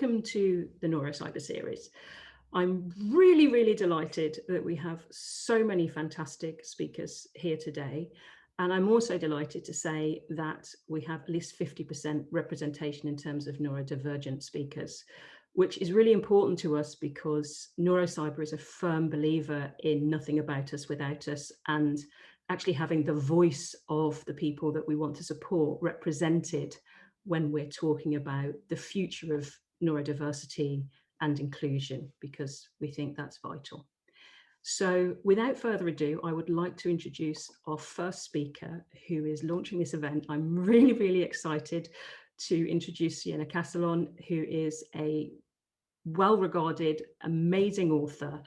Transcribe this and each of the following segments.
welcome to the NeuroCyber series. I'm really delighted that we have so many fantastic speakers here today. And I'm also delighted to say that we have at least 50% representation in terms of neurodivergent speakers, which is really important to us because NeuroCyber is a firm believer in nothing about us without us, and actually having the voice of the people that we want to support represented when we're talking about the future of neurodiversity and inclusion, because we think that's vital. So without further ado, I would like to introduce our first speaker who is launching this event. I'm really excited to introduce Siena Castellon, who is a well-regarded, amazing author,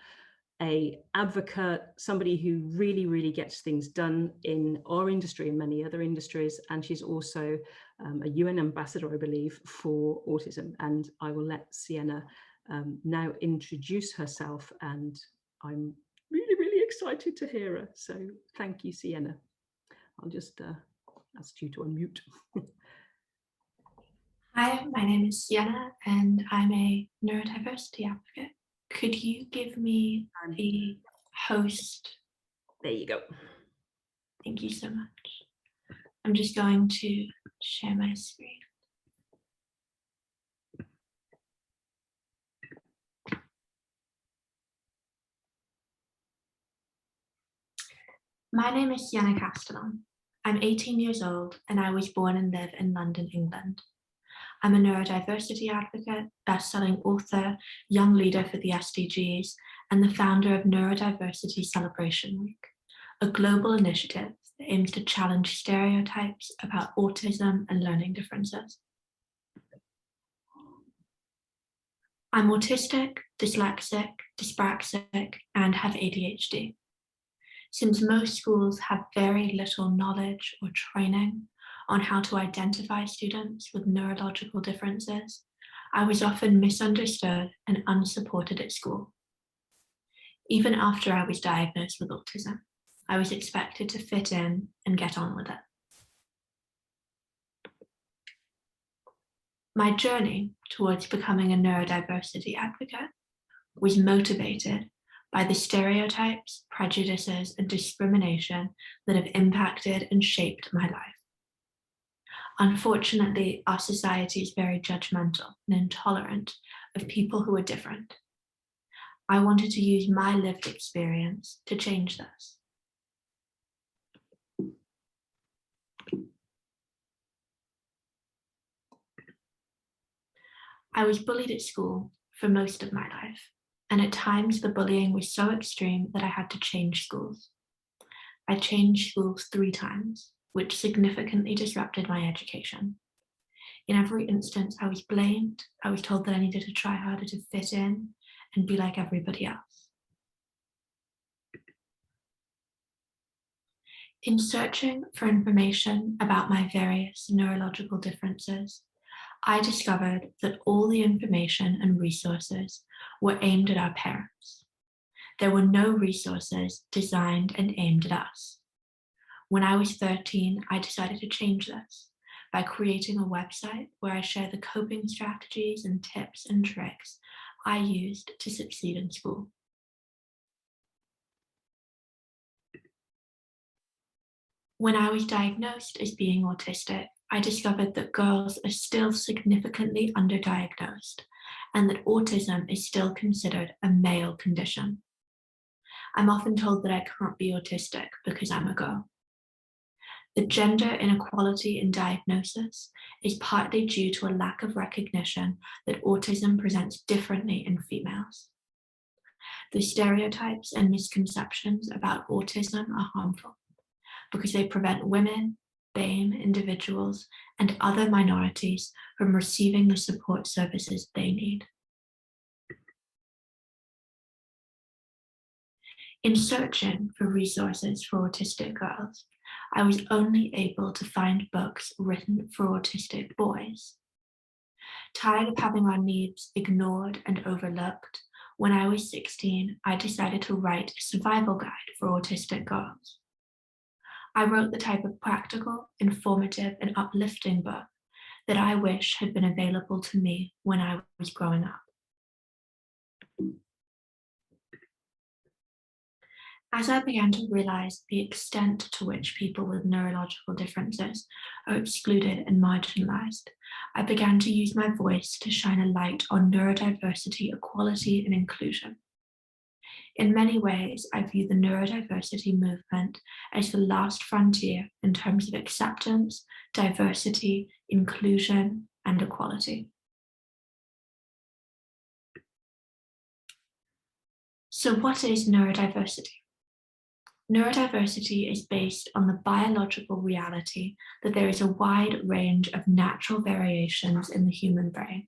an advocate, somebody who really gets things done in our industry and many other industries. And she's also a UN ambassador, I believe, for autism. And I will let Siena now introduce herself, and I'm really excited to hear her. So thank you, Siena. I'll just ask you to unmute. Hi, my name is Siena and I'm a neurodiversity advocate. Could you give me the host? There you go. Thank you so much. I'm just going to share my screen. My name is Siena Castellon. I'm 18 years old and I was born and live in London, England. I'm a neurodiversity advocate, best-selling author, young leader for the SDGs, and the founder of Neurodiversity Celebration Week, a global initiative that aims to challenge stereotypes about autism and learning differences. I'm autistic, dyslexic, dyspraxic, and have ADHD. Since most schools have very little knowledge or training on how to identify students with neurological differences, I was often misunderstood and unsupported at school. Even after I was diagnosed with autism, I was expected to fit in and get on with it. My journey towards becoming a neurodiversity advocate was motivated by the stereotypes, prejudices, and discrimination that have impacted and shaped my life. Unfortunately, our society is very judgmental and intolerant of people who are different. I wanted to use my lived experience to change this. I was bullied at school for most of my life, and at times the bullying was so extreme that I had to change schools. I changed schools 3 times, which significantly disrupted my education. In every instance, I was blamed. I was told that I needed to try harder to fit in and be like everybody else. In searching for information about my various neurological differences, I discovered that all the information and resources were aimed at our parents. There were no resources designed and aimed at us. When I was 13, I decided to change this by creating a website where I share the coping strategies and tips and tricks I used to succeed in school. When I was diagnosed as being autistic, I discovered that girls are still significantly underdiagnosed and that autism is still considered a male condition. I'm often told that I can't be autistic because I'm a girl. The gender inequality in diagnosis is partly due to a lack of recognition that autism presents differently in females. The stereotypes and misconceptions about autism are harmful because they prevent women, BAME individuals, and other minorities from receiving the support services they need. In searching for resources for autistic girls, I was only able to find books written for autistic boys. Tired of having our needs ignored and overlooked, when I was 16, I decided to write a survival guide for autistic girls. I wrote the type of practical, informative, and uplifting book that I wish had been available to me when I was growing up. As I began to realize the extent to which people with neurological differences are excluded and marginalized, I began to use my voice to shine a light on neurodiversity, equality, and inclusion. In many ways, I view the neurodiversity movement as the last frontier in terms of acceptance, diversity, inclusion, and equality. So what is neurodiversity? Neurodiversity is based on the biological reality that there is a wide range of natural variations in the human brain,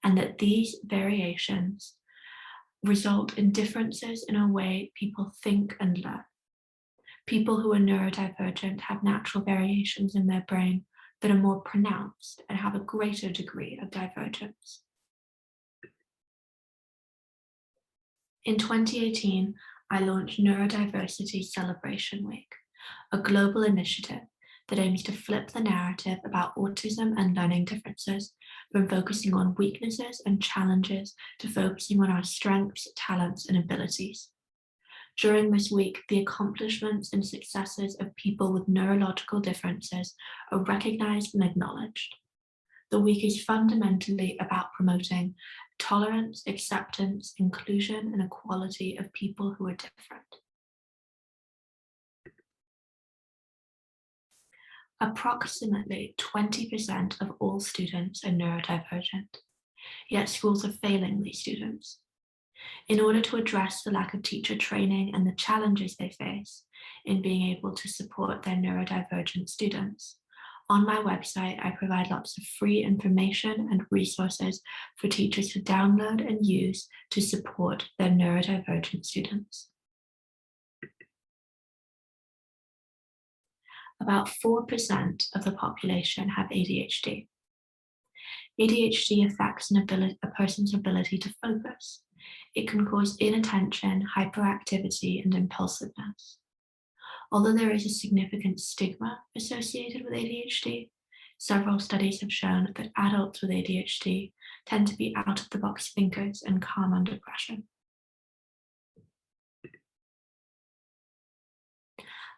and that these variations result in differences in a way people think and learn. People who are neurodivergent have natural variations in their brain that are more pronounced and have a greater degree of divergence. In 2018, I launched Neurodiversity Celebration Week, a global initiative that aims to flip the narrative about autism and learning differences from focusing on weaknesses and challenges to focusing on our strengths, talents, and abilities. During this week, the accomplishments and successes of people with neurological differences are recognized and acknowledged. The week is fundamentally about promoting tolerance, acceptance, inclusion, and equality of people who are different. Approximately 20% of all students are neurodivergent, yet schools are failing these students. In order to address the lack of teacher training and the challenges they face in being able to support their neurodivergent students, on my website, I provide lots of free information and resources for teachers to download and use to support their neurodivergent students. About 4% of the population have ADHD. ADHD affects a person's ability to focus. It can cause inattention, hyperactivity, and impulsiveness. Although there is a significant stigma associated with ADHD, several studies have shown that adults with ADHD tend to be out-of-the-box thinkers and calm under pressure.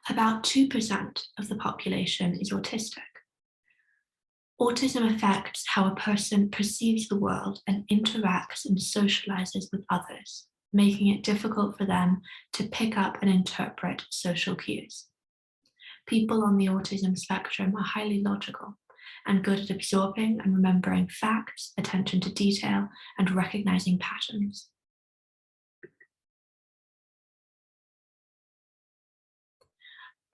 About 2% of the population is autistic. Autism affects how a person perceives the world and interacts and socializes with others, making it difficult for them to pick up and interpret social cues. People on the autism spectrum are highly logical and good at absorbing and remembering facts, attention to detail, and recognizing patterns.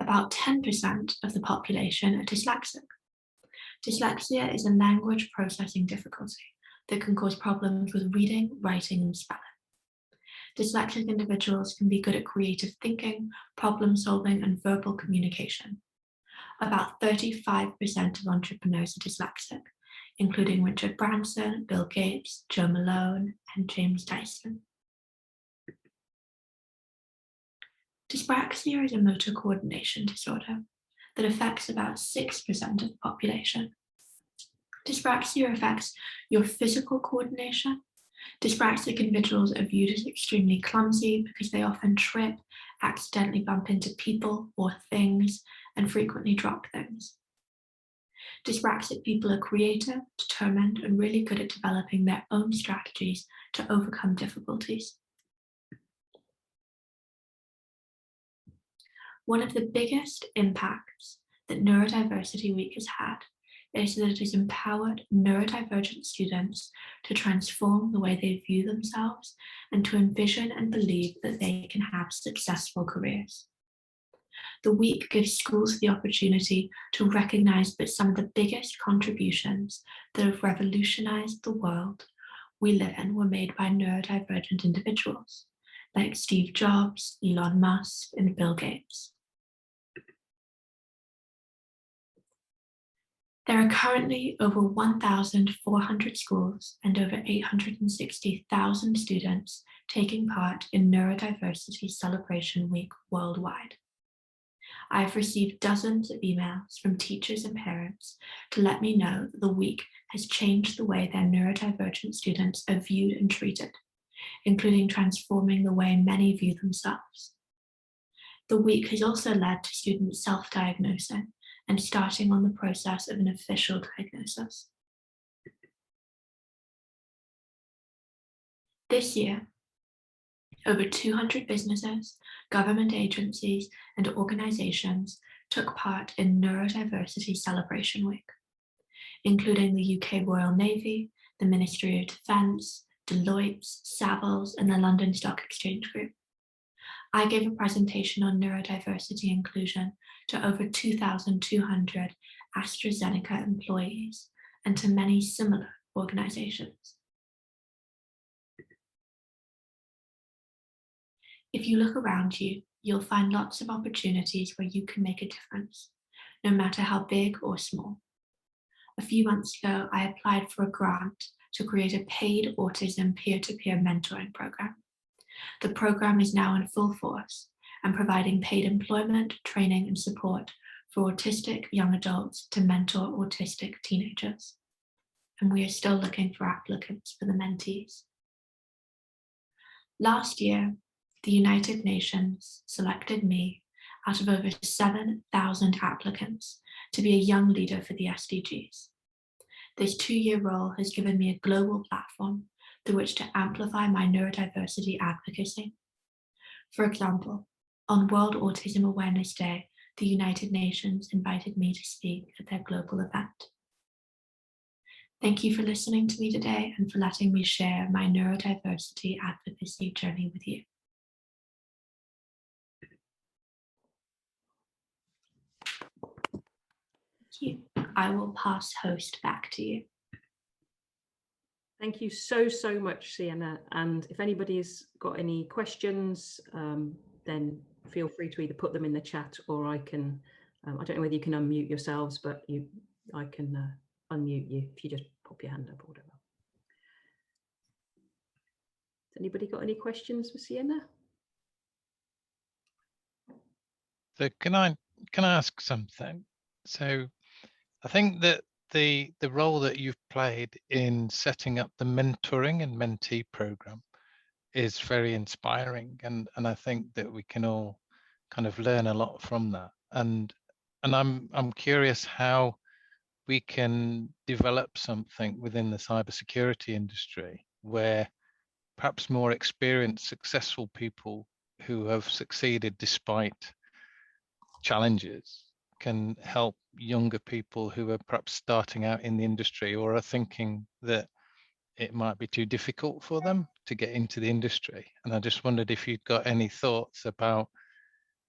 About 10% of the population are dyslexic. Dyslexia is a language processing difficulty that can cause problems with reading, writing, and spelling. Dyslexic individuals can be good at creative thinking, problem solving, and verbal communication. About 35% of entrepreneurs are dyslexic, including Richard Branson, Bill Gates, Joe Malone, and James Dyson. Dyspraxia is a motor coordination disorder that affects about 6% of the population. Dyspraxia affects your physical coordination. Dyspraxic individuals are viewed as extremely clumsy because they often trip, accidentally bump into people or things, and frequently drop things. Dyspraxic people are creative, determined, and really good at developing their own strategies to overcome difficulties. One of the biggest impacts that Neurodiversity Week has had is that it has empowered neurodivergent students to transform the way they view themselves and to envision and believe that they can have successful careers. The week gives schools the opportunity to recognize that some of the biggest contributions that have revolutionized the world we live in were made by neurodivergent individuals, like Steve Jobs, Elon Musk, and Bill Gates. There are currently over 1,400 schools and over 860,000 students taking part in Neurodiversity Celebration Week worldwide. I've received dozens of emails from teachers and parents to let me know that the week has changed the way their neurodivergent students are viewed and treated, including transforming the way many view themselves. The week has also led to students self-diagnosing and starting on the process of an official diagnosis. This year, over 200 businesses, government agencies, and organisations took part in Neurodiversity Celebration Week, including the UK Royal Navy, the Ministry of Defence, Deloitte's, Savills, and the London Stock Exchange Group. I gave a presentation on neurodiversity inclusion to over 2,200 AstraZeneca employees and to many similar organisations. If you look around you, you'll find lots of opportunities where you can make a difference, no matter how big or small. A few months ago, I applied for a grant to create a paid autism peer-to-peer mentoring program. The program is now in full force and providing paid employment, training, and support for autistic young adults to mentor autistic teenagers. And we are still looking for applicants for the mentees. Last year, the United Nations selected me out of over 7,000 applicants to be a young leader for the SDGs. This 2-year role has given me a global platform through which to amplify my neurodiversity advocacy. For example, on World Autism Awareness Day, the United Nations invited me to speak at their global event. Thank you for listening to me today and for letting me share my neurodiversity advocacy journey with you. Thank you. I will pass host back to you. Thank you so much, Siena. And if anybody's got any questions, then feel free to either put them in the chat or I can, I don't know whether you can unmute yourselves, but I can unmute you if you just pop your hand up or whatever. Has anybody got any questions for Siena? So can I ask something? So I think that the role that you've played in setting up the mentoring and mentee program is very inspiring, and I think that we can all kind of learn a lot from that. And I'm curious how we can develop something within the cybersecurity industry where perhaps more experienced, successful people who have succeeded despite challenges can help younger people who are perhaps starting out in the industry or are thinking that it might be too difficult for them to get into the industry. And I just wondered if you'd got any thoughts about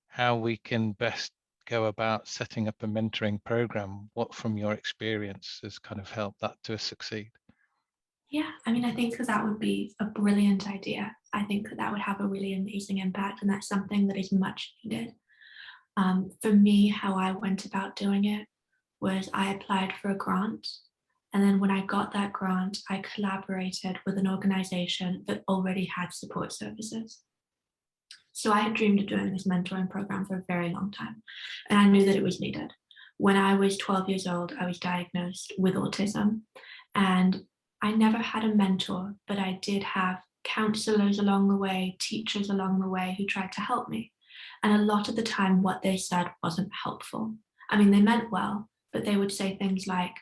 how we can best go about setting up a mentoring program. What from your experience has kind of helped that to succeed? Yeah, I mean, I think that would be a brilliant idea. I think that would have a really amazing impact, and that's something that is much needed. For me, how I went about doing it was I applied for a grant, and then when I got that grant, I collaborated with an organization that already had support services. So I had dreamed of doing this mentoring program for a very long time, and I knew that it was needed. When I was 12 years old, I was diagnosed with autism, and I never had a mentor, but I did have counselors along the way, teachers along the way who tried to help me. And a lot of the time, what they said wasn't helpful. I mean, they meant well, but they would say things like,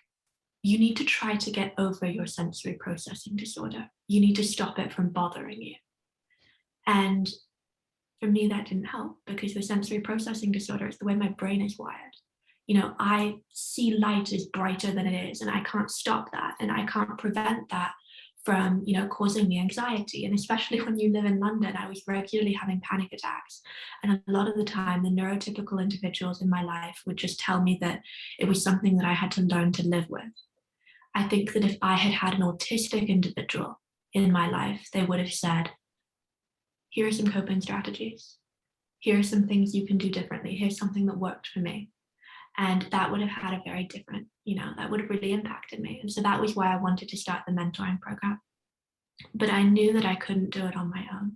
you need to try to get over your sensory processing disorder. You need to stop it from bothering you. And for me, that didn't help, because the sensory processing disorder is the way my brain is wired. You know, I see light as brighter than it is, and I can't stop that, and I can't prevent that from, you know, causing me anxiety. And especially when you live in London, I was regularly having panic attacks. And a lot of the time, the neurotypical individuals in my life would just tell me that it was something that I had to learn to live with. I think that if I had had an autistic individual in my life, they would have said, here are some coping strategies. Here are some things you can do differently. Here's something that worked for me. And that would have had a very different, you know, that would have really impacted me. And so that was why I wanted to start the mentoring program. But I knew that I couldn't do it on my own,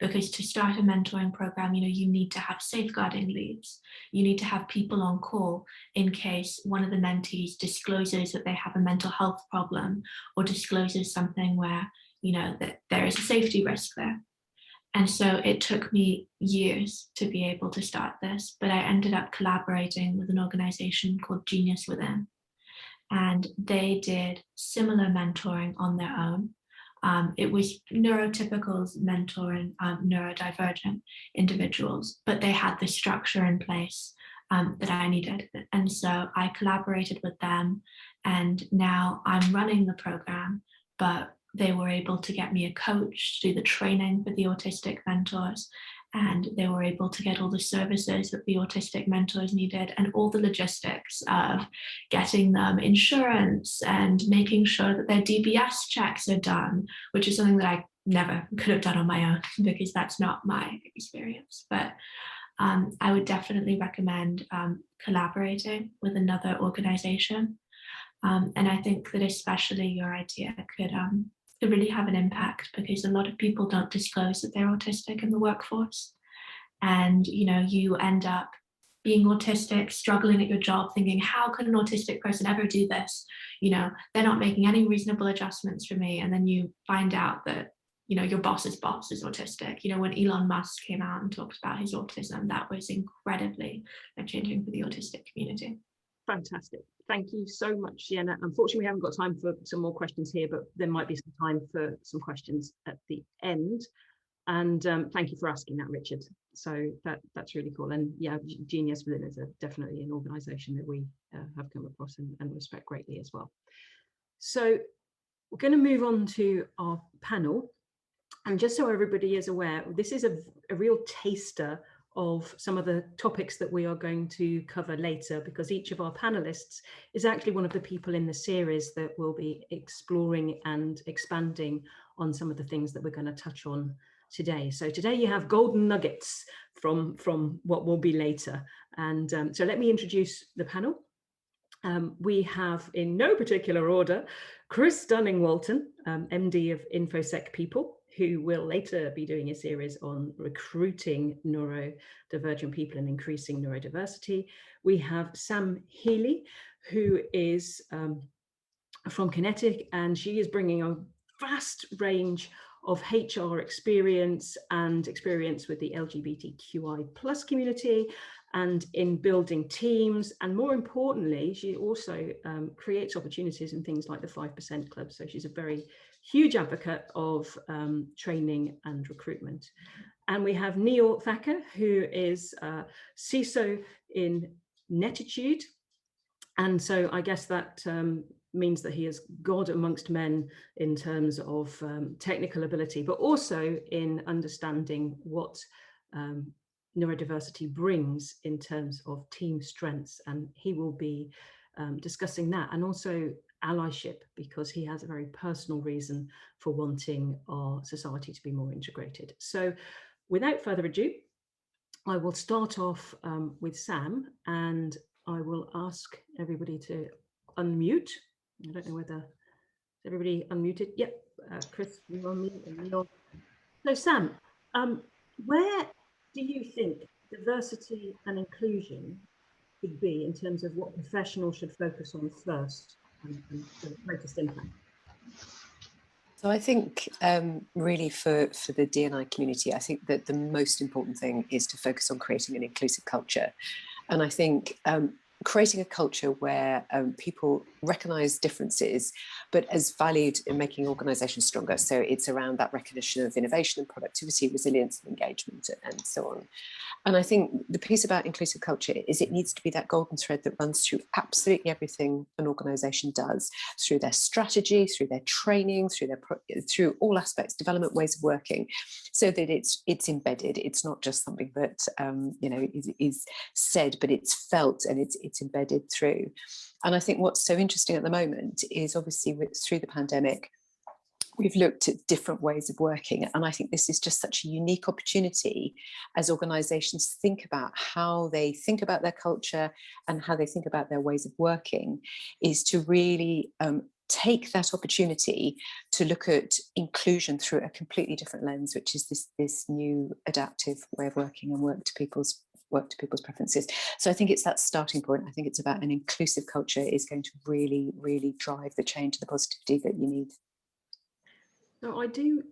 because to start a mentoring program, you need to have safeguarding leads. You need to have people on call in case one of the mentees discloses that they have a mental health problem, or discloses something where, that there is a safety risk there. And so it took me years to be able to start this, but I ended up collaborating with an organization called Genius Within. And they did similar mentoring on their own. It was neurotypicals mentoring neurodivergent individuals, but they had the structure in place that I needed. And so I collaborated with them, and now I'm running the program, but they were able to get me a coach to do the training for the autistic mentors, and they were able to get all the services that the autistic mentors needed, and all the logistics of getting them insurance and making sure that their DBS checks are done, which is something that I never could have done on my own because that's not my experience. But I would definitely recommend collaborating with another organization. And I think that especially your idea could really have an impact, because a lot of people don't disclose that they're autistic in the workforce. And, you end up being autistic, struggling at your job, thinking, how could an autistic person ever do this? They're not making any reasonable adjustments for me. And then you find out that, your boss's boss is autistic. When Elon Musk came out and talked about his autism, that was incredibly life-changing for the autistic community. Fantastic. Thank you so much, Siena. Unfortunately, we haven't got time for some more questions here, but there might be some time for some questions at the end. And thank you for asking that, Richard. So that's really cool. And yeah, Genius Within is definitely an organisation that we have come across and respect greatly as well. So we're going to move on to our panel. And just so everybody is aware, this is a real taster of some of the topics that we are going to cover later, because each of our panelists is actually one of the people in the series that will be exploring and expanding on some of the things that we're going to touch on today. So today you have golden nuggets from what will be later. And so let me introduce the panel. We have, in no particular order, Chris Dunning-Walton, MD of InfoSec People, who will later be doing a series on recruiting neurodivergent people and increasing neurodiversity. We have Sam Healy, who is from Kinetic, and she is bringing a vast range of HR experience and experience with the LGBTQI+ community and in building teams. And more importantly, she also creates opportunities in things like the 5% Club. So she's a very huge advocate of training and recruitment. And we have Neil Thacker, who is CISO in Netitude. And so I guess that means that he is God amongst men in terms of technical ability, but also in understanding what neurodiversity brings in terms of team strengths. And he will be discussing that, and also allyship, because he has a very personal reason for wanting our society to be more integrated. So without further ado, I will start off with Sam, and I will ask everybody to unmute. I don't know whether everybody unmuted. Yep, Chris, you're on mute. And you're... So Sam, where do you think diversity and inclusion should be in terms of what professionals should focus on first and the greatest impact? So I think really for the D&I community, I think that the most important thing is to focus on creating an inclusive culture. And I think creating a culture where people recognise differences, but as valued in making organisations stronger. So it's around that recognition of innovation and productivity, resilience and engagement and so on. And I think the piece about inclusive culture is it needs to be that golden thread that runs through absolutely everything an organisation does, through their strategy, through their training, through all aspects, development, ways of working, so that it's embedded. It's not just something that is said, but it's felt and it's embedded through. And I think what's so interesting at the moment is obviously through the pandemic, we've looked at different ways of working. And I think this is just such a unique opportunity as organisations think about how they think about their culture and how they think about their ways of working, is to really take that opportunity to look at inclusion through a completely different lens, which is this new adaptive way of working and work to people's preferences. So I think it's that starting point. I think it's about an inclusive culture is going to really, really drive the change and the positivity that you need. So I do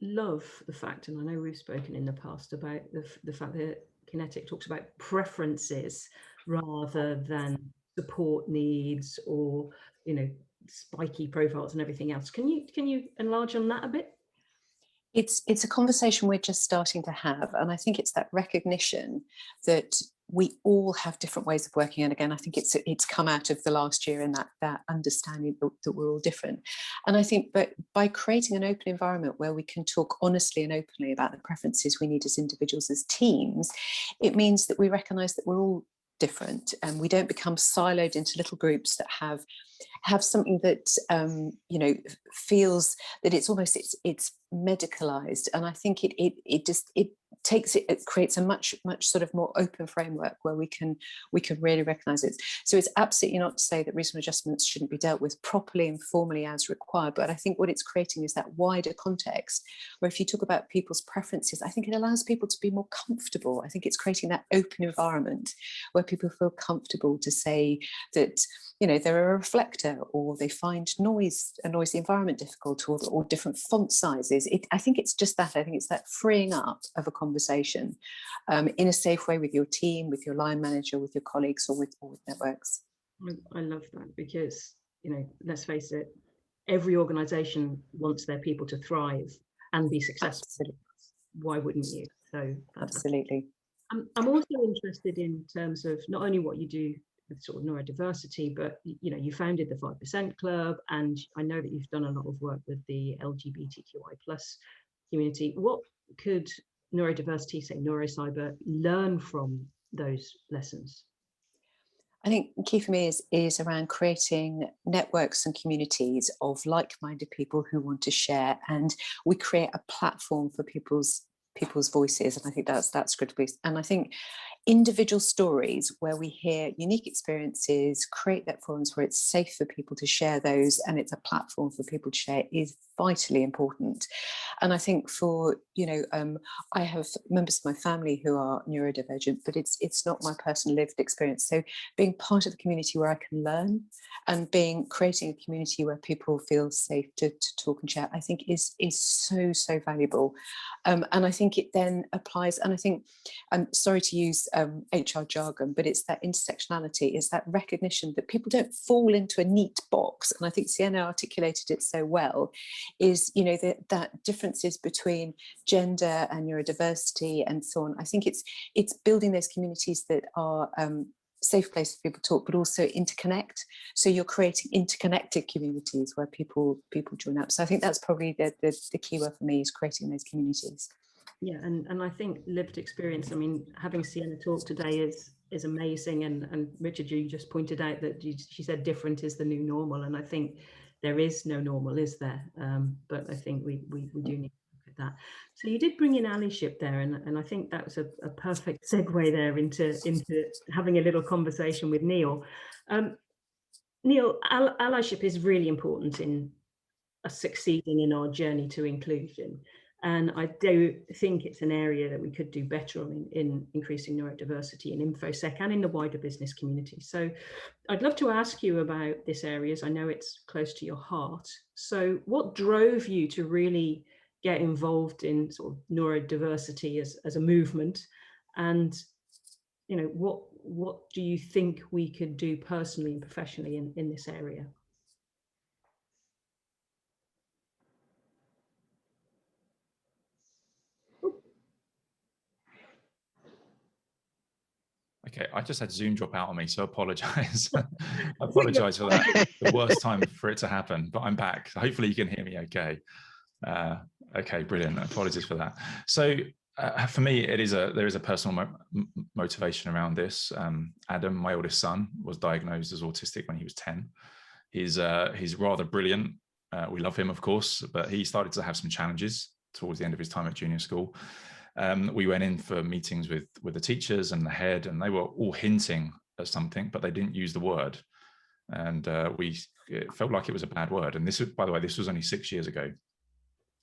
love the fact, and I know we've spoken in the past about the fact that Kinetic talks about preferences rather than support needs or, you know, spiky profiles and everything else. Can you enlarge on that a bit? It's a conversation we're just starting to have, and I think it's that recognition that we all have different ways of working. And again, I think it's come out of the last year and that understanding that we're all different. And I think, but by creating an open environment where we can talk honestly and openly about the preferences we need as individuals, as teams, it means that we recognise that we're all different and we don't become siloed into little groups that have something that you know, feels that it's almost it's medicalized. And I think it creates a much sort of more open framework where we can really recognize it. So it's absolutely not to say that reasonable adjustments shouldn't be dealt with properly and formally as required, but I think what it's creating is that wider context where if you talk about people's preferences, I think it allows people to be more comfortable. I think it's creating that open environment where people feel comfortable to say that, you know, they're a reflector, or they find a noisy environment difficult, or different font sizes. I think it's just that. I think it's that freeing up of a conversation in a safe way with your team, with your line manager, with your colleagues, or with networks. I love that, because, you know, let's face it, every organisation wants their people to thrive and be successful. Absolutely. Why wouldn't you? So absolutely. I'm also interested in terms of not only what you do with sort of neurodiversity, but, you know, you founded the 5% Club, and I know that you've done a lot of work with the LGBTQI+ community. What could neurodiversity, say NeuroCyber, learn from those lessons? I think key for me is around creating networks and communities of like-minded people who want to share, and we create a platform for people's voices, and I think that's critical. And I think individual stories where we hear unique experiences, create that forums where it's safe for people to share those, and it's a platform for people to share, is vitally important. And I think for, you know, I have members of my family who are neurodivergent, but it's not my personal lived experience. So being part of a community where I can learn, and creating a community where people feel safe to talk and share, I think is so valuable. And I think it then applies, and I think, I'm sorry to use HR jargon, but it's that intersectionality, it's that recognition that people don't fall into a neat box. And I think Siena articulated it so well, is, you know, that differences between gender and neurodiversity and so on. I think it's building those communities that are safe places for people to talk, but also interconnect. So you're creating interconnected communities where people join up. So I think that's probably the key word for me, is creating those communities. Yeah, and I think lived experience, I mean, having Siena talk today is amazing, and Richard, you just pointed out that she said different is the new normal, and I think there is no normal, is there? But I think we do need to look at that. So you did bring in Allyship there, and I think that was a perfect segue there into having a little conversation with Neil. Neil, Allyship is really important in us succeeding in our journey to inclusion. And I do think it's an area that we could do better on in increasing neurodiversity in InfoSec and in the wider business community. So I'd love to ask you about this area, as I know it's close to your heart. So what drove you to really get involved in sort of neurodiversity as a movement? And, you know, what do you think we could do personally and professionally in this area? Okay, I just had Zoom drop out on me, so I apologise. I apologise for that. The worst time for it to happen, but I'm back. Hopefully you can hear me okay. Okay, brilliant. Apologies for that. So for me, there is a personal motivation around this. Adam, my oldest son, was diagnosed as autistic when he was 10. He's rather brilliant. We love him, of course, but he started to have some challenges towards the end of his time at junior school. We went in for meetings with the teachers and the head, and they were all hinting at something, but they didn't use the word. And it felt like it was a bad word. And this was, by the way, this was only 6 years ago.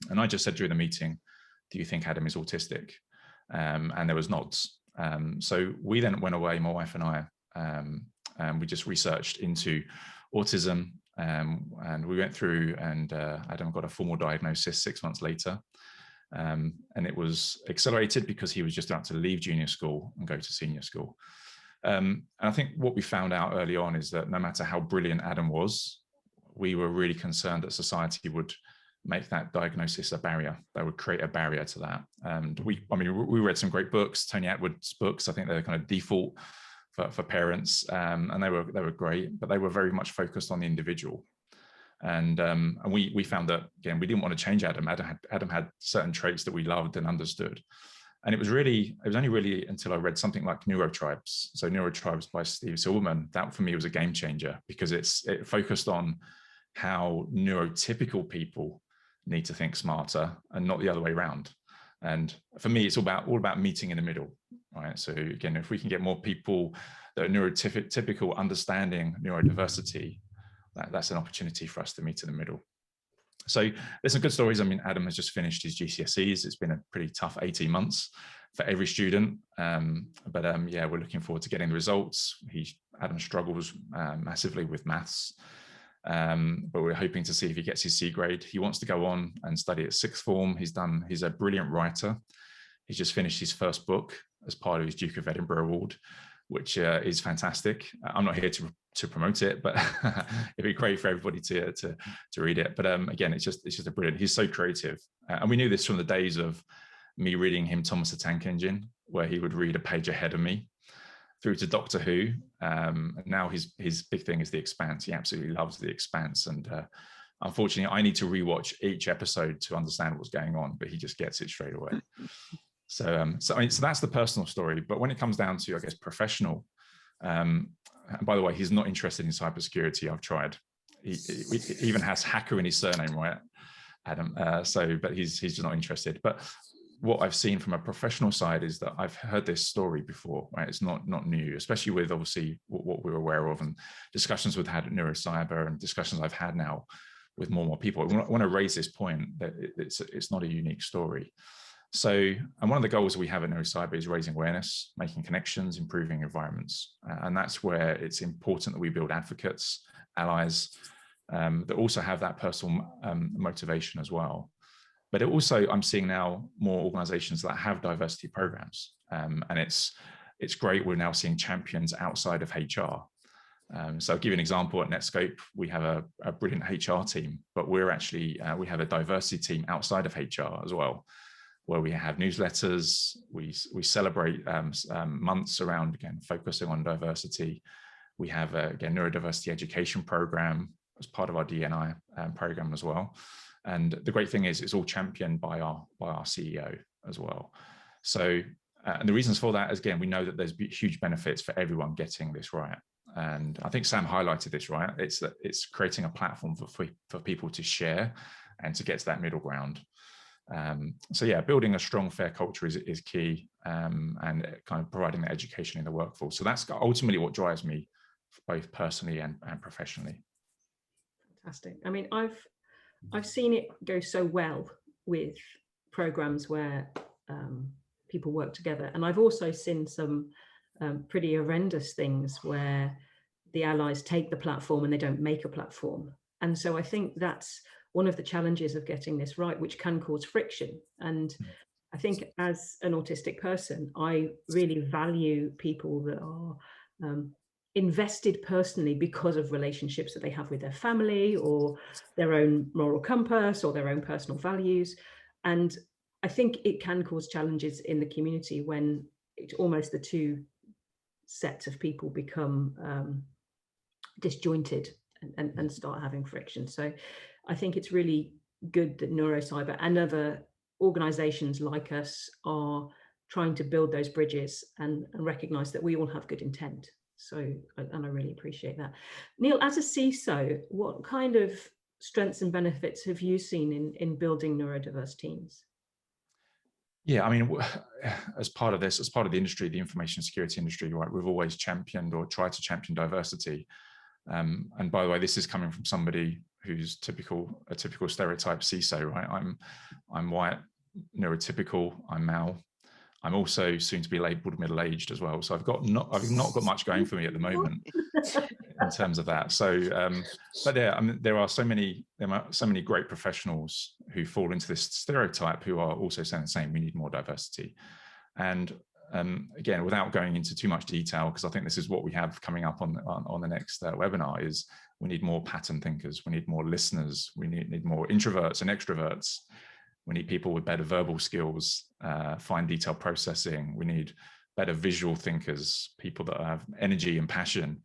And I just said during the meeting, do you think Adam is autistic? And there was nods. So we then went away, my wife and I, and we just researched into autism. And we went through, and Adam got a formal diagnosis 6 months later. And it was accelerated because he was just about to leave junior school and go to senior school. And I think what we found out early on is that no matter how brilliant Adam was, we were really concerned that society would make that diagnosis a barrier. They would create a barrier to that. And we read some great books, Tony Attwood's books. I think they're kind of default for parents, and they were great, but they were very much focused on the individual. And we found that, again, we didn't want to change Adam. Adam had certain traits that we loved and understood. And it was only really until I read something like NeuroTribes. So NeuroTribes by Steve Silverman, that for me was a game changer, because it focused on how neurotypical people need to think smarter and not the other way around. And for me, it's all about meeting in the middle, right? So again, if we can get more people that are neurotypical understanding neurodiversity, that's an opportunity for us to meet in the middle. So there's some good stories. I mean, Adam has just finished his GCSEs. It's been a pretty tough 18 months for every student. But yeah, we're looking forward to getting the results. Adam struggles massively with maths, but we're hoping to see if he gets his C grade. He wants to go on and study at sixth form. He's a brilliant writer. He's just finished his first book as part of his Duke of Edinburgh Award, which is fantastic. I'm not here to promote it, but it'd be great for everybody to read it. But again, it's just a brilliant. He's so creative, and we knew this from the days of me reading him Thomas the Tank Engine, where he would read a page ahead of me, through to Doctor Who. And now his big thing is The Expanse. He absolutely loves The Expanse, and unfortunately, I need to rewatch each episode to understand what's going on, but he just gets it straight away. So that's the personal story. But when it comes down to, I guess, professional, and by the way, he's not interested in cybersecurity. I've tried. He even has hacker in his surname, right, Adam? But he's just not interested. But what I've seen from a professional side is that I've heard this story before, right? It's not new, especially with obviously what we're aware of and discussions we've had at NeuroCyber and discussions I've had now with more and more people. I want to raise this point that it's not a unique story. So, and one of the goals we have at NeuroCyber is raising awareness, making connections, improving environments. And that's where it's important that we build advocates, allies, that also have that personal motivation as well. But also, I'm seeing now more organizations that have diversity programs. And it's great. We're now seeing champions outside of HR. So I'll give you an example. At Netscope, we have a brilliant HR team, but we're actually, we have a diversity team outside of HR as well, where we have newsletters, we celebrate months around, again, focusing on diversity. We have, again, neurodiversity education program as part of our DNI program as well. And the great thing is it's all championed by our CEO as well. So, and the reasons for that is, again, we know that there's huge benefits for everyone getting this right. And I think Sam highlighted this, right? It's creating a platform for people to share and to get to that middle ground. So yeah, building a strong, fair culture is key, and kind of providing the education in the workforce. So that's ultimately what drives me, both personally and professionally. Fantastic. I mean, I've seen it go so well with programs where people work together, and I've also seen some pretty horrendous things where the allies take the platform and they don't make a platform. And so I think that's one of the challenges of getting this right, which can cause friction. And I think as an autistic person, I really value people that are invested personally because of relationships that they have with their family or their own moral compass or their own personal values. And I think it can cause challenges in the community when almost the two sets of people become disjointed and start having friction. So I think it's really good that NeuroCyber and other organizations like us are trying to build those bridges and recognize that we all have good intent. So, and I really appreciate that. Neil, as a CISO, what kind of strengths and benefits have you seen in building neurodiverse teams? Yeah, I mean, as part of this, as part of the industry, the information security industry, right, we've always championed or tried to champion diversity. And by the way, this is coming from somebody who's a typical stereotype CISO, right? I'm white, neurotypical, I'm male. I'm also soon to be labelled middle-aged as well. So I've not got much going for me at the moment in terms of that. So, but yeah, I mean, there are so many great professionals who fall into this stereotype who are also saying the same. We need more diversity. And again, without going into too much detail, because I think this is what we have coming up on the next webinar, is we need more pattern thinkers. We need more listeners. We need more introverts and extroverts. We need people with better verbal skills, fine detail processing. We need better visual thinkers, people that have energy and passion.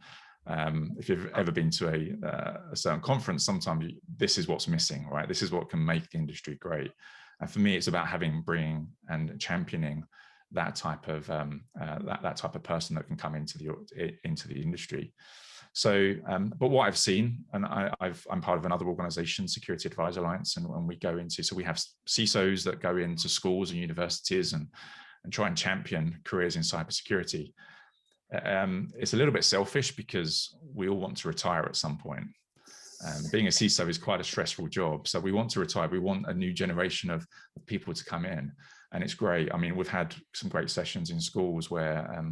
If you've ever been to a certain conference, sometimes this is what's missing, right? This is what can make the industry great. And for me, it's about bringing and championing that type of that type of person that can come into the industry. So, but what I've seen, and I'm part of another organization, Security Advisor Alliance, and when we go into, so we have CISOs that go into schools and universities and try and champion careers in cybersecurity. It's a little bit selfish because we all want to retire at some point. Being a CISO is quite a stressful job. So we want to retire. We want a new generation of people to come in. And it's great. I mean, we've had some great sessions in schools where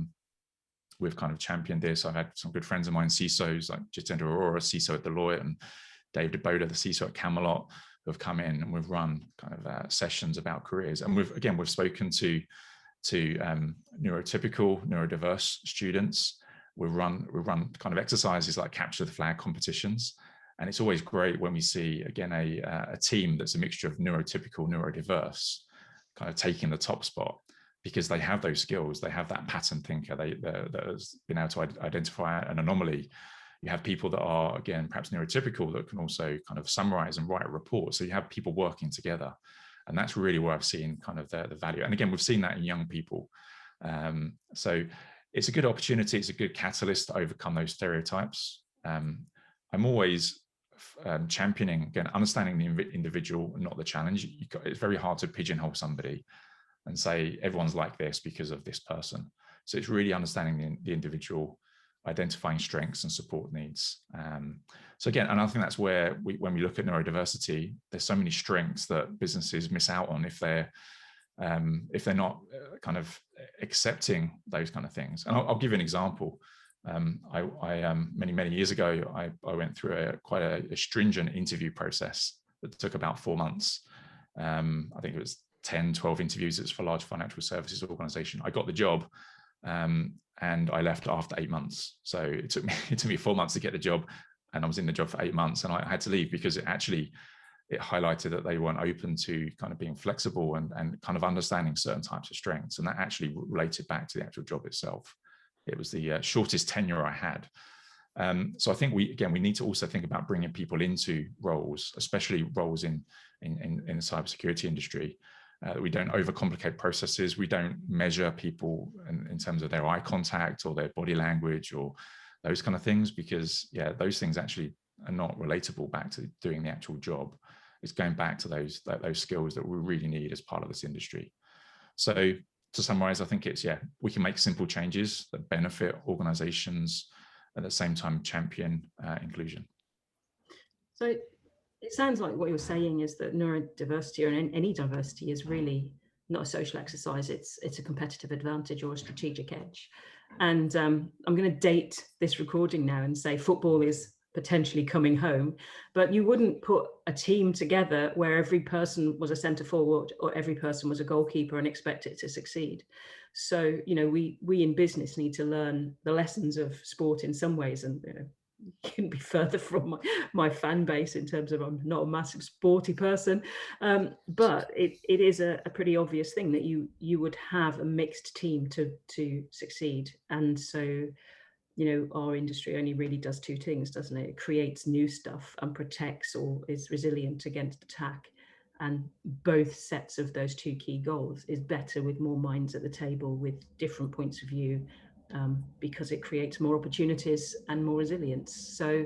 we've kind of championed this. I've had some good friends of mine, CISOs, like Jitendra Arora, CISO at Deloitte, and David Boda, the CISO at Camelot, who have come in, and we've run kind of sessions about careers. And we've spoken to neurotypical, neurodiverse students. We run kind of exercises like capture the flag competitions. And it's always great when we see, again, a team that's a mixture of neurotypical, neurodiverse, kind of taking the top spot, because they have those skills. They have that pattern thinker. That has been able to identify an anomaly. You have people that are, again, perhaps neurotypical, that can also kind of summarize and write a report. So you have people working together. And that's really where I've seen kind of the value. And again, we've seen that in young people. So it's a good opportunity. It's a good catalyst to overcome those stereotypes. I'm always championing, again, understanding the individual, not the challenge. It's very hard to pigeonhole somebody and say everyone's like this because of this person. So it's really understanding the individual, identifying strengths and support needs. So again, and I think that's where when we look at neurodiversity, there's so many strengths that businesses miss out on if they're not kind of accepting those kind of things. And I'll give you an example. Many years ago, I went through quite a stringent interview process that took about 4 months. I think it was 10, 12 interviews. It's for a large financial services organization. I got the job, and I left after 8 months. So it took me 4 months to get the job, and I was in the job for 8 months, and I had to leave because it highlighted that they weren't open to kind of being flexible and kind of understanding certain types of strengths. And that actually related back to the actual job itself. It was the shortest tenure I had. So I think we need to also think about bringing people into roles, especially roles in the cybersecurity industry. We don't overcomplicate processes. We don't measure people in terms of their eye contact or their body language or those kind of things, because those things actually are not relatable back to doing the actual job. It's going back to those skills that we really need as part of this industry. So to summarize, I think we can make simple changes that benefit organizations, at the same time champion inclusion. So it sounds like what you're saying is that neurodiversity, or any diversity, is really not a social exercise. It's a competitive advantage or a strategic edge. And I'm going to date this recording now and say football is potentially coming home, but you wouldn't put a team together where every person was a centre forward or every person was a goalkeeper and expect it to succeed. So, we in business need to learn the lessons of sport in some ways, and you couldn't be further from my fan base in terms of I'm not a massive sporty person, but it is a pretty obvious thing that you would have a mixed team to succeed. And so our industry only really does two things, doesn't it? It creates new stuff and protects or is resilient against attack. And both sets of those two key goals is better with more minds at the table with different points of view, because it creates more opportunities and more resilience. So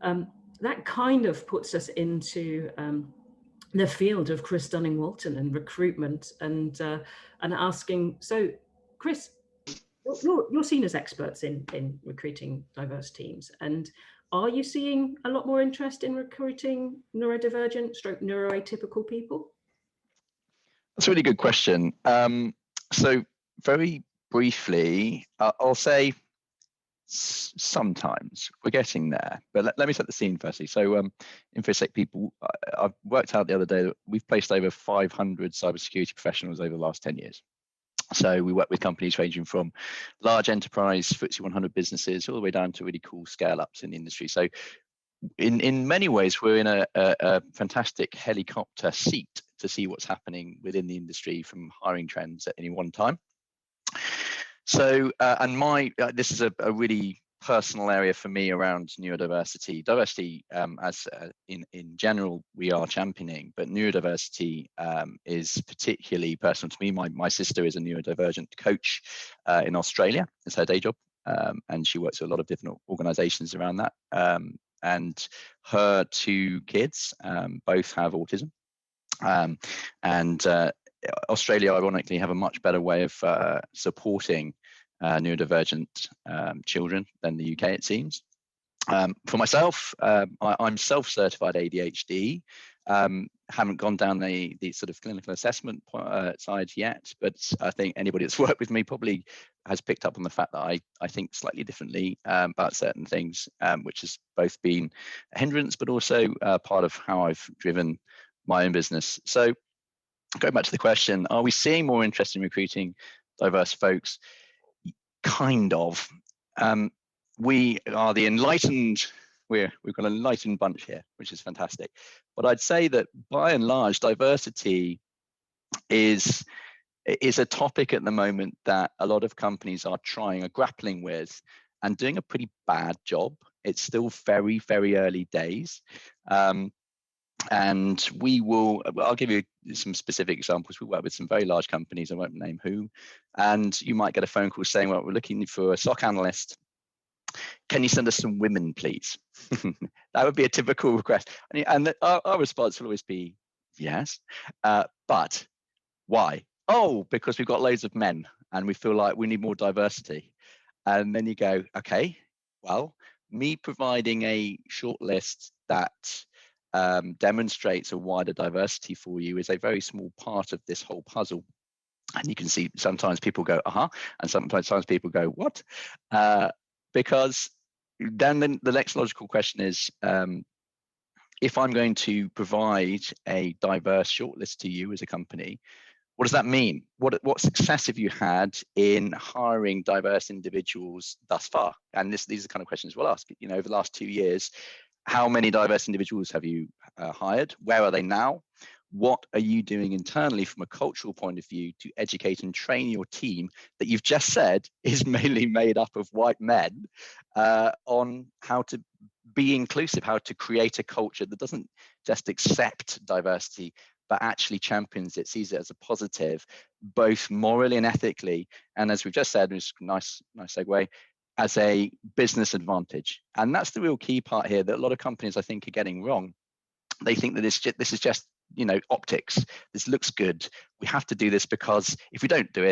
that kind of puts us into the field of Chris Dunning-Walton and recruitment and asking, so Chris, you're seen as experts in recruiting diverse teams, and Are you seeing a lot more interest in recruiting neurodivergent / neuroatypical people? That's a really good question. So very briefly, I'll say sometimes we're getting there, but let me set the scene firstly. So InfoSec People, I've worked out the other day that we've placed over 500 cybersecurity professionals over the last 10 years. So we work with companies ranging from large enterprise FTSE 100 businesses all the way down to really cool scale ups in the industry. So in many ways, we're in a fantastic helicopter seat to see what's happening within the industry from hiring trends at any one time. So, and this is a really personal area for me around neurodiversity. Diversity, as in general, we are championing, but neurodiversity is particularly personal to me. My sister is a neurodivergent coach in Australia. It's her day job, and she works with a lot of different organisations around that. And her two kids both have autism, and Australia, ironically, have a much better way of supporting neurodivergent children than the UK, it seems. For myself, I'm self-certified ADHD. Haven't gone down the sort of clinical assessment side yet, but I think anybody that's worked with me probably has picked up on the fact that I think slightly differently about certain things, which has both been a hindrance, but also part of how I've driven my own business. So going back to the question, are we seeing more interest in recruiting diverse folks? Kind of. We are the enlightened, we've got an enlightened bunch here, which is fantastic. But I'd say that by and large, diversity is a topic at the moment that a lot of companies are grappling with and doing a pretty bad job. It's still very, very early days. And I'll give you some specific examples. We work with some very large companies, I won't name who, and you might get a phone call saying, well, we're looking for a SOC analyst. Can you send us some women, please? That would be a typical request. And our response will always be, yes, but why? Oh, because we've got loads of men and we feel like we need more diversity. And then you go, okay, well, me providing a shortlist that demonstrates a wider diversity for you is a very small part of this whole puzzle. And you can see sometimes people go, and sometimes people go, what? Because then the next logical question is, if I'm going to provide a diverse shortlist to you as a company, what does that mean? What success have you had in hiring diverse individuals thus far? And these are the kind of questions we'll ask. Over the last 2 years, how many diverse individuals have you hired? Where are they now? What are you doing internally from a cultural point of view to educate and train your team that you've just said is mainly made up of white men on how to be inclusive, how to create a culture that doesn't just accept diversity, but actually champions it, sees it as a positive, both morally and ethically. And as we've just said, which is a nice segue, as a business advantage. And that's the real key part here that a lot of companies, I think, are getting wrong. They think that this is just, optics. This looks good. We have to do this because if we don't do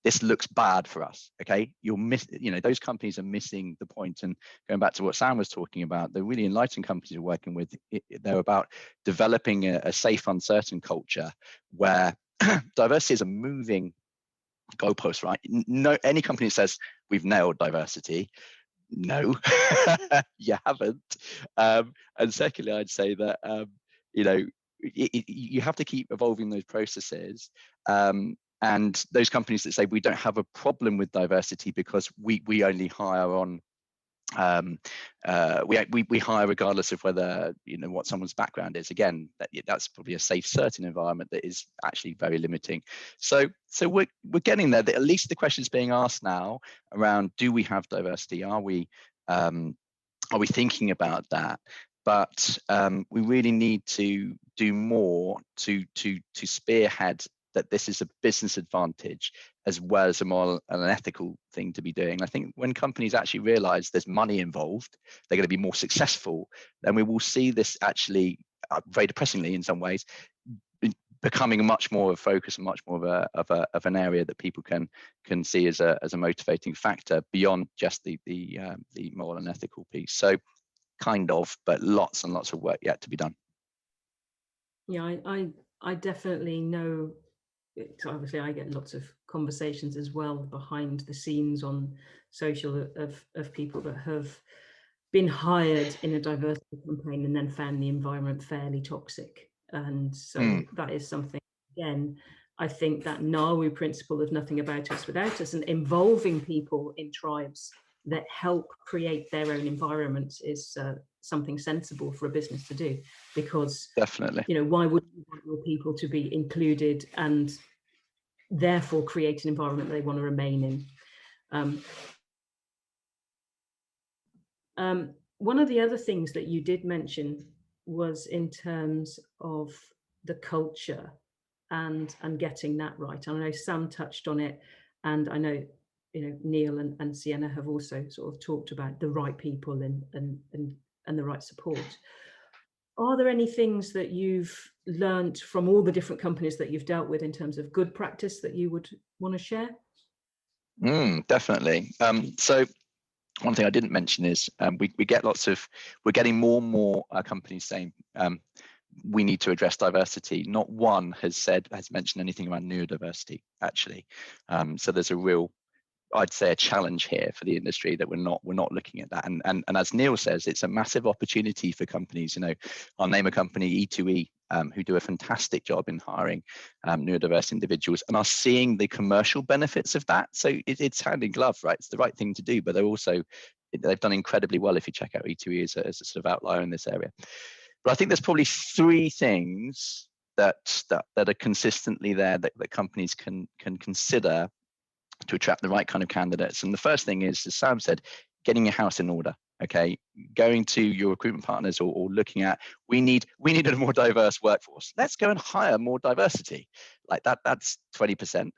this looks bad for us. Okay, those companies are missing the point. And going back to what Sam was talking about, the really enlightened companies we're working with, they're about developing a safe, uncertain culture where diversity is a moving goalpost, right? No, any company that says we've nailed diversity, no, you haven't. And secondly, I'd say that you have to keep evolving those processes. And those companies that say we don't have a problem with diversity because we only hire on we hire regardless of whether what someone's background is. Again, that's probably a safe, certain environment that is actually very limiting. So we're getting there. At least the questions being asked now around, do we have diversity? Are we thinking about that? But we really need to do more to spearhead that this is a business advantage as well as a moral and an ethical thing to be doing. I think when companies actually realize there's money involved, they're going to be more successful, then we will see this actually, very depressingly in some ways, becoming much more of a focus and much more of an area that people can see as a motivating factor beyond just the moral and ethical piece. So kind of, but lots and lots of work yet to be done. Yeah, I definitely know. Obviously, I get lots of conversations as well behind the scenes on social of people that have been hired in a diversity campaign and then found the environment fairly toxic. And so that is something, again, I think that NAWU principle of nothing about us without us, and involving people in tribes that help create their own environments, is something sensible for a business to do. Because definitely, you know, why would you want your people to be included and therefore create an environment they want to remain in? One of the other things that you did mention was in terms of the culture and getting that right. And I know Sam touched on it, and I know, you know, Neil and Siena have also sort of talked about the right people and the right support. Are there any things that you've learned from all the different companies that you've dealt with in terms of good practice that you would want to share? Definitely. So one thing I didn't mention is we get we're getting more and more companies saying we need to address diversity. Not one has mentioned anything about neurodiversity, actually. So there's a real, I'd say, a challenge here for the industry that we're not looking at that. And as Neil says, it's a massive opportunity for companies. You know, I'll name a company, E2E, who do a fantastic job in hiring neurodiverse individuals, and are seeing the commercial benefits of that. So it's hand in glove, right? It's the right thing to do, but they've done incredibly well. If you check out E2E as a sort of outlier in this area. But I think there's probably three things that are consistently there that companies can consider to attract the right kind of candidates. And the first thing is, as Sam said, getting your house in order. Okay, going to your recruitment partners or looking at, we need a more diverse workforce. Let's go and hire more diversity. Like that's 20%.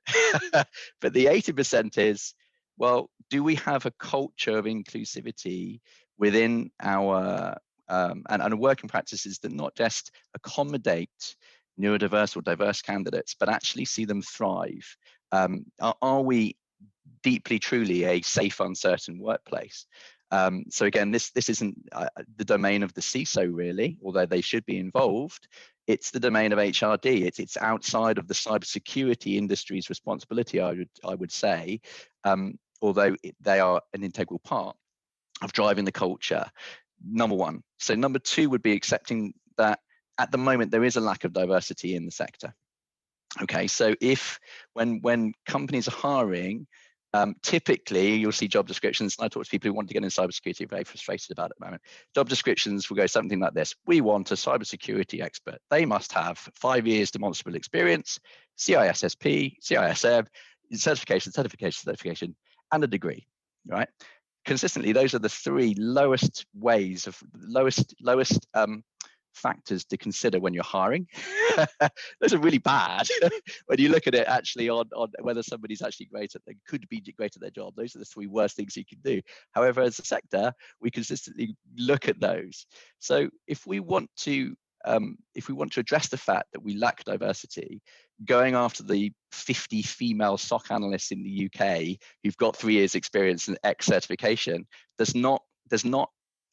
But the 80% is, well, do we have a culture of inclusivity within our and working practices that not just accommodate neurodiverse or diverse candidates, but actually see them thrive? Are we deeply, truly a safe, uncertain workplace? So again, this isn't the domain of the CISO really, although they should be involved. It's the domain of HRD. It's outside of the cybersecurity industry's responsibility, I would say, although they are an integral part of driving the culture. Number one. So number two would be accepting that at the moment there is a lack of diversity in the sector. Okay, so when companies are hiring, typically you'll see job descriptions, and I talk to people who want to get in cybersecurity, very frustrated about it at the moment. Job descriptions will go something like this: we want a cybersecurity expert. They must have 5 years demonstrable experience, CISSP, CISM, certification, and a degree, right? Consistently, those are the three lowest factors to consider when you're hiring. Those are really bad when you look at it actually on whether somebody's actually could be great at their job. Those are the three worst things you can do. However, as a sector, we consistently look at those. So if we want to address the fact that we lack diversity, going after the 50 female SOC analysts in the UK who've got 3 years experience and X certification does not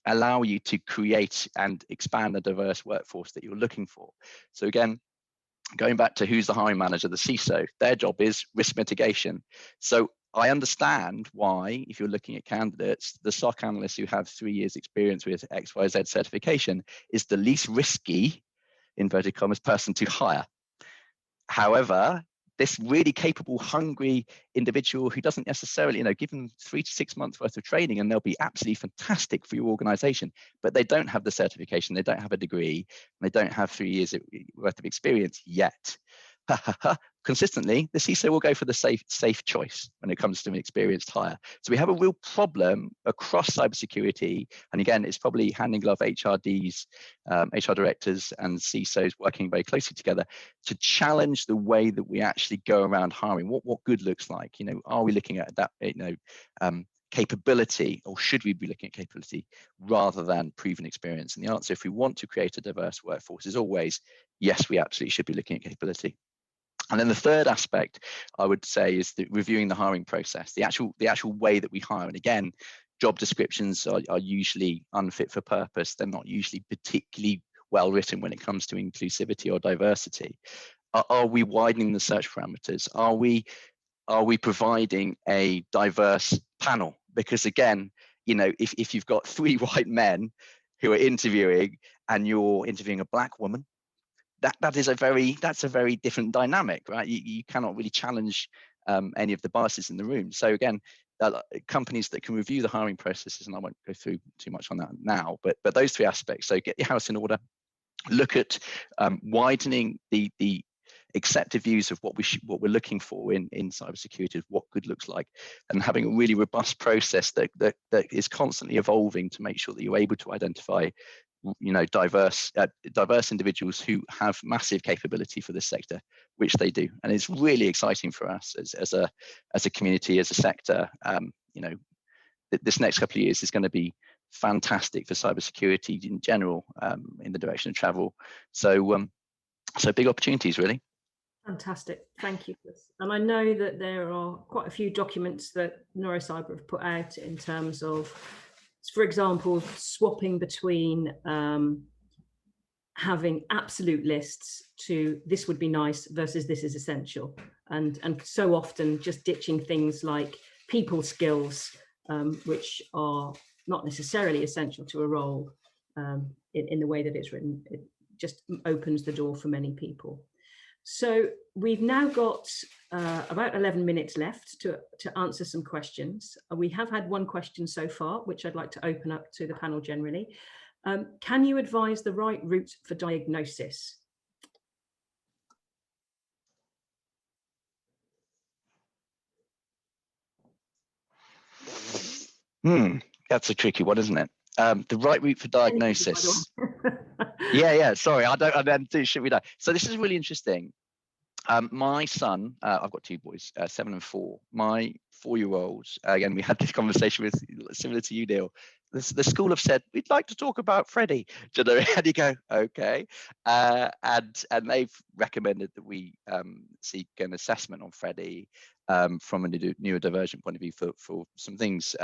allow you to create and expand the diverse workforce that you're looking for. So again, going back to who's the hiring manager, the CISO, their job is risk mitigation. So I understand why, if you're looking at candidates, the SOC analyst who have 3 years experience with XYZ certification is the least risky, inverted commas, person to hire. However, this really capable, hungry individual who doesn't necessarily, give them 3 to 6 months worth of training and they'll be absolutely fantastic for your organization, but they don't have the certification, they don't have a degree, and they don't have 3 years worth of experience yet. Consistently, the CISO will go for the safe choice when it comes to an experienced hire. So we have a real problem across cybersecurity, and again, it's probably hand in glove HRDs, HR directors, and CISOs working very closely together to challenge the way that we actually go around hiring. What good looks like? Are we looking at that? Capability, or should we be looking at capability rather than proven experience? And the answer, if we want to create a diverse workforce, is always yes. We absolutely should be looking at capability. And then the third aspect I would say is reviewing the hiring process, the actual way that we hire. And again, job descriptions are usually unfit for purpose. They're not usually particularly well written when it comes to inclusivity or diversity. Are we widening the search parameters? Are we providing a diverse panel? Because again, you know, if you've got 3 white men who are interviewing and you're interviewing a black woman, that's a very different dynamic, right? You cannot really challenge any of the biases in the room. So again, companies that can review the hiring processes, and I won't go through too much on that now, but those 3 aspects. So get your house in order, look at widening the accepted views of what we're looking for in cybersecurity, of what good looks like, and having a really robust process that is constantly evolving to make sure that you're able to identify, you know, diverse individuals who have massive capability for this sector, which they do. And it's really exciting for us as a community, as a sector. You know, this next couple of years is going to be fantastic for cybersecurity in general, in the direction of travel. So big opportunities, really. Fantastic, thank you, Chris. And I know that there are quite a few documents that NeuroCyber have put out in terms of, for example, swapping between having absolute lists to this would be nice versus this is essential, and so often just ditching things like people skills, which are not necessarily essential to a role in the way that it's written. It just opens the door for many people. So we've now got about 11 minutes left to answer some questions. We have had one question so far, which I'd like to open up to the panel generally. Can you advise the right route for diagnosis? That's a tricky one, isn't it? The right route for diagnosis. Yeah. Sorry, I don't do. Should we know? So this is really interesting. My son, I've got 2 boys, 7 and 4. My 4-year-old, again, we had this conversation with, similar to you, Neil. The school have said, we'd like to talk about Freddie. Do you know? And you go, okay. And they've recommended that we seek an assessment on Freddie from a neurodivergent point of view for some things.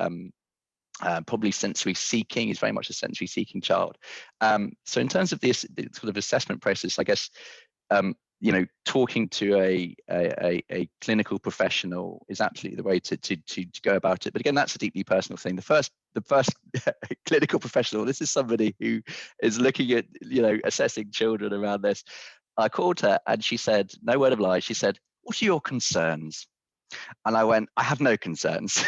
Probably sensory seeking. He's very much a sensory seeking child. So in terms of the sort of assessment process, I guess, you know, talking to a clinical professional is absolutely the way to go about it. But again, that's a deeply personal thing. The first clinical professional, this is somebody who is looking at, you know, assessing children around this. I called her and she said, no word of lie, she said, what are your concerns? And I went, I have no concerns.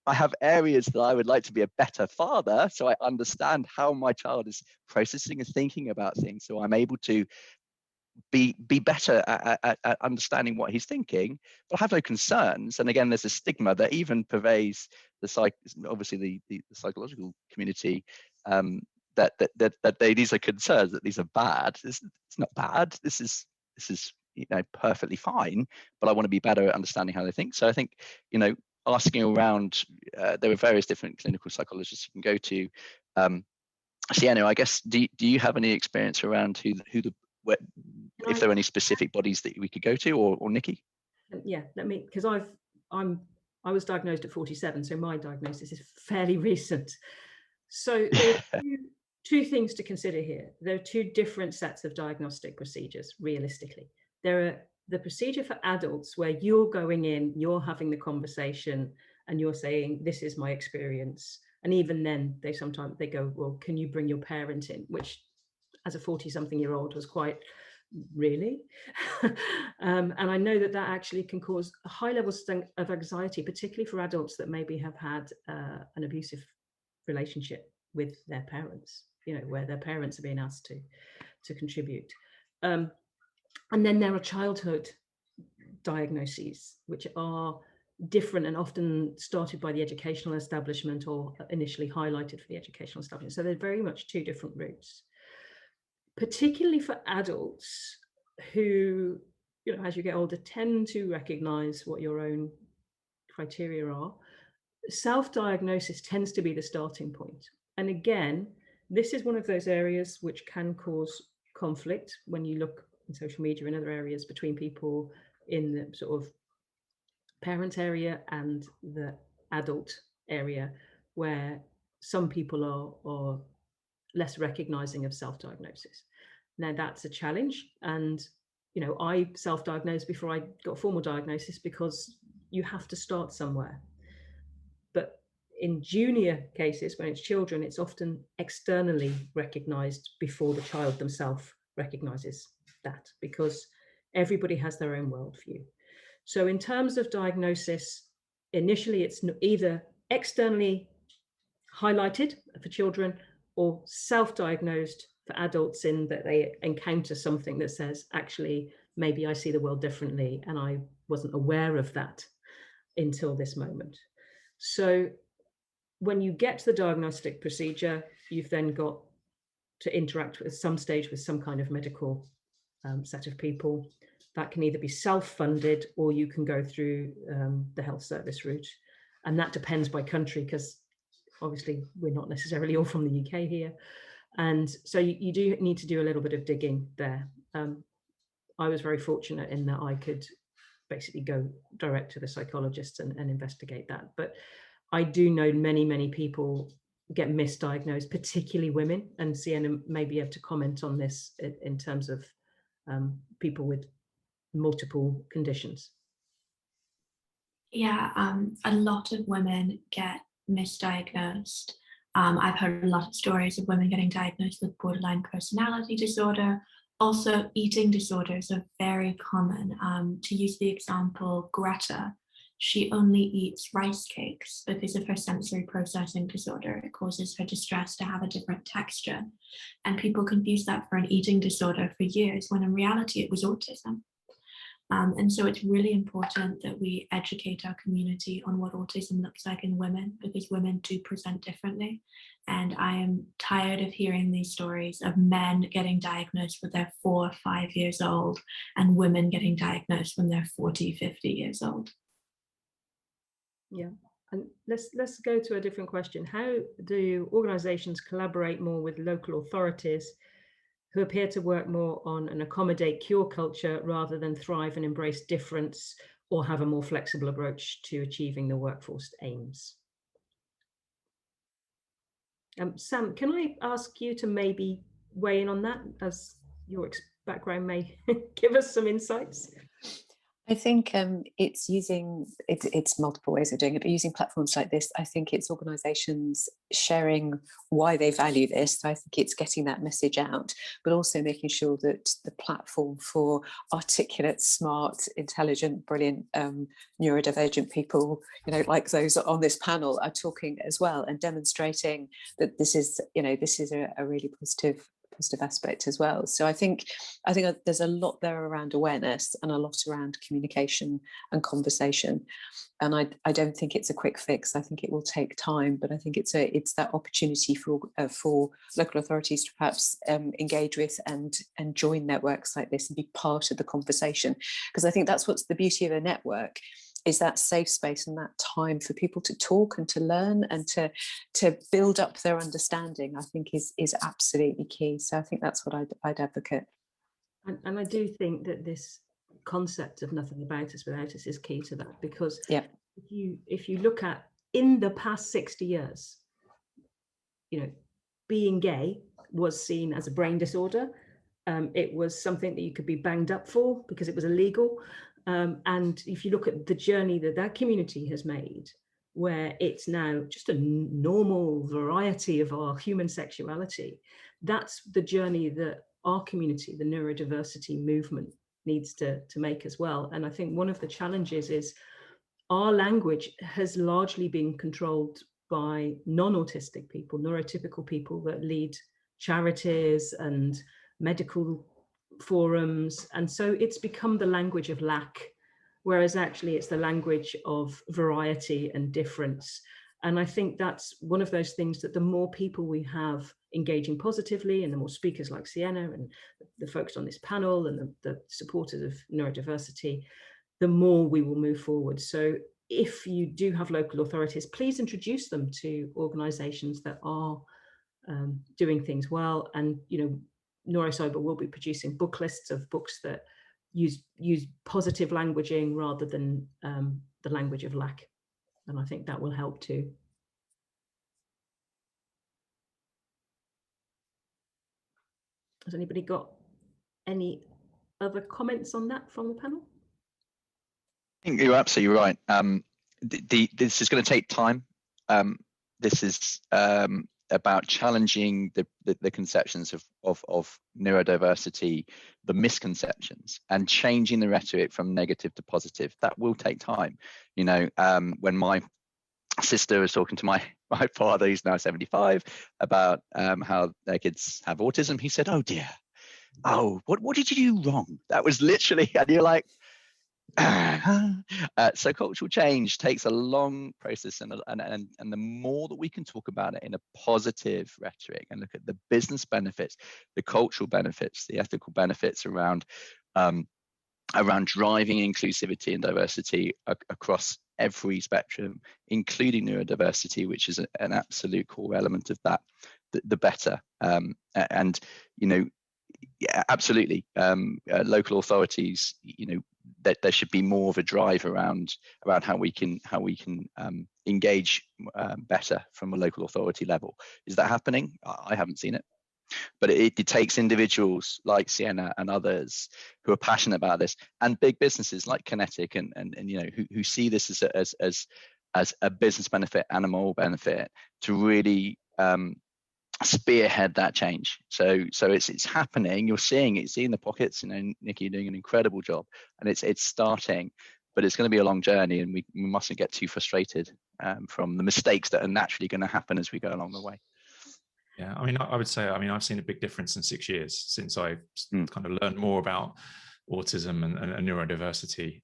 I have areas that I would like to be a better father, so I understand how my child is processing and thinking about things, so I'm able to be better at understanding what he's thinking, but I have no concerns. And again, there's a stigma that even pervades obviously the psychological community, that these are concerns, that these are bad. It's not bad. This is you know, perfectly fine, but I want to be better at understanding how they think. So I think, you know, asking around, there are various different clinical psychologists you can go to. Siena, I guess, do you have any experience around if there are any specific bodies that we could go to, or Nikki? Yeah, because I was diagnosed at 47, so my diagnosis is fairly recent. So there are two things to consider here. There are 2 different sets of diagnostic procedures, realistically. There are the procedure for adults where you're going in, you're having the conversation, and you're saying, this is my experience. And even then, they sometimes go, well, can you bring your parent in? Which, as a 40-something-year-old, was quite, really? And I know that actually can cause high levels of anxiety, particularly for adults that maybe have had an abusive relationship with their parents, you know, where their parents are being asked to contribute. And then there are childhood diagnoses, which are different and often started by the educational establishment or initially highlighted for the educational establishment. So they're very much 2 different routes, particularly for adults who, you know, as you get older, tend to recognize what your own criteria are. Self-diagnosis tends to be the starting point. And again, this is one of those areas which can cause conflict when you look in social media and other areas between people in the sort of parent area and the adult area. where some people are less recognizing of self-diagnosis. Now that's a challenge, and I self-diagnosed before I got formal diagnosis because you have to start somewhere. But in junior cases, when it's children, it's often externally recognized before the child themselves recognizes that, because everybody has their own worldview. So in terms of diagnosis, initially it's either externally highlighted for children or self-diagnosed for adults, in that they encounter something that says, actually, maybe I see the world differently and I wasn't aware of that until this moment. So when you get to the diagnostic procedure, you've then got to interact at some stage with some kind of medical set of people. That can either be self-funded or you can go through the health service route. And that depends by country, because obviously we're not necessarily all from the UK here. And so you do need to do a little bit of digging there. I was very fortunate in that I could basically go direct to the psychologist and investigate that. But I do know many people get misdiagnosed, particularly women, and Siena may be able to comment on this in terms of people with multiple conditions. Yeah, a lot of women get misdiagnosed. I've heard a lot of stories of women getting diagnosed with borderline personality disorder. Also, eating disorders are very common. To use the example, Greta, she only eats rice cakes because of her sensory processing disorder. It causes her distress to have a different texture. And people confuse that for an eating disorder for years, when in reality it was autism. And so it's really important that we educate our community on what autism looks like in women, because women do present differently. And I am tired of hearing these stories of men getting diagnosed when they're 4 or 5 years old and women getting diagnosed when they're 40, 50 years old. Yeah, and let's go to a different question. How do organizations collaborate more with local authorities who appear to work more on an accommodate cure culture rather than thrive and embrace difference, or have a more flexible approach to achieving the workforce aims? Sam, can I ask you to maybe weigh in on that, as your background may give us some insights? I think it's multiple ways of doing it, but using platforms like this, I think it's organisations sharing why they value this. So I think it's getting that message out, but also making sure that the platform for articulate, smart, intelligent, brilliant, neurodivergent people, like those on this panel, are talking as well and demonstrating that this is a really positive aspect as well. So I think there's a lot there around awareness and a lot around communication and conversation. And I don't think it's a quick fix. I think it will take time, but I think it's that opportunity for local authorities to perhaps engage with and join networks like this and be part of the conversation. Because I think that's what's the beauty of a network, is that safe space and that time for people to talk and to learn and to build up their understanding, I think is absolutely key. So I think that's what I'd advocate. And I do think that this concept of nothing about us without us is key to that, because if you look at, in the past 60 years, being gay was seen as a brain disorder. It was something that you could be banged up for because it was illegal. And if you look at the journey that community has made, where it's now just a normal variety of our human sexuality, that's the journey that our community, the neurodiversity movement, needs to make as well. And I think one of the challenges is our language has largely been controlled by non-autistic people, neurotypical people that lead charities and medical forums, and so it's become the language of lack, whereas actually it's the language of variety and difference. And I think that's one of those things, that the more people we have engaging positively, and the more speakers like Siena and the folks on this panel and the supporters of neurodiversity, the more we will move forward. So if you do have local authorities, please introduce them to organizations that are doing things well. And NeuroCyber will be producing book lists of books that use positive languaging rather than the language of lack. And I think that will help too. Has anybody got any other comments on that from the panel? I think you're absolutely right. This is going to take time. This is about challenging the conceptions of neurodiversity, the misconceptions, and changing the rhetoric from negative to positive. That will take time. You know, when my sister was talking to my father, who's now 75, about how their kids have autism, he said, "Oh dear, oh, what did you do wrong?" That was literally, and you're like, so cultural change takes a long process, and the more that we can talk about it in a positive rhetoric and look at the business benefits, the cultural benefits, the ethical benefits around driving inclusivity and diversity across every spectrum, including neurodiversity, which is an absolute core element of that, the better. And you know, yeah, absolutely, local authorities, you know, that there should be more of a drive around how we can engage better from a local authority level. Is that happening? I haven't seen it, but it takes individuals like Siena and others who are passionate about this, and big businesses like Kinetic and you know, who see this as a business benefit and a moral benefit, to really spearhead that change. So it's happening. You're seeing it, seeing the pockets. You know, Nikki, you're doing an incredible job, and it's starting, but it's going to be a long journey, and we mustn't get too frustrated from the mistakes that are naturally going to happen as we go along the way. Yeah, I mean, I would say, I mean, I've seen a big difference in 6 years since I've kind of learned more about autism and neurodiversity,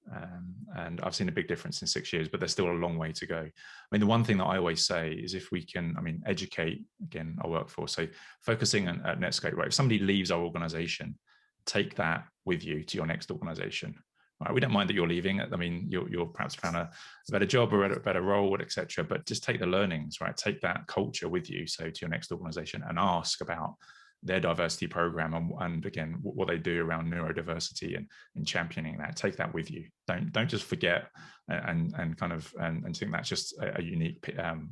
and I've seen a big difference in 6 years, but there's still a long way to go. I mean, the one thing that I always say is, if we can, I mean, educate, again, our workforce, so focusing at Netscape, right? If somebody leaves our organization, take that with you to your next organization. Right? We don't mind that you're leaving. I mean, you're perhaps found a better job or a better role, etc. But just take the learnings, right? Take that culture with you, so to your next organization, and ask about their diversity program and again, what they do around neurodiversity and championing that. Take that with you. Don't just forget and kind of and think that's just a unique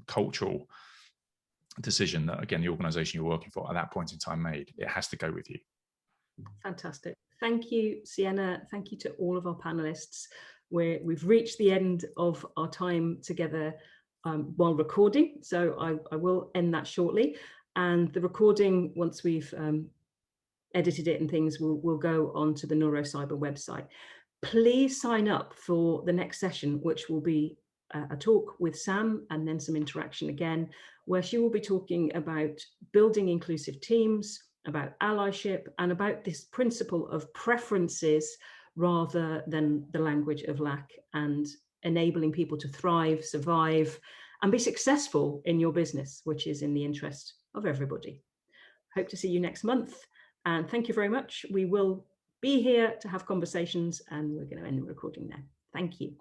cultural decision that, again, the organization you're working for at that point in time made. It has to go with you. Fantastic. Thank you, Siena. Thank you to all of our panelists. We've reached the end of our time together while recording, so I will end that shortly. And the recording, once we've edited it and things, will go onto the NeuroCyber website. Please sign up for the next session, which will be a talk with Sam, and then some interaction again, where she will be talking about building inclusive teams, about allyship, and about this principle of preferences rather than the language of lack, and enabling people to thrive, survive, and be successful in your business, which is in the interest of everybody. Hope to see you next month, and thank you very much. We will be here to have conversations, and we're going to end the recording now. Thank you.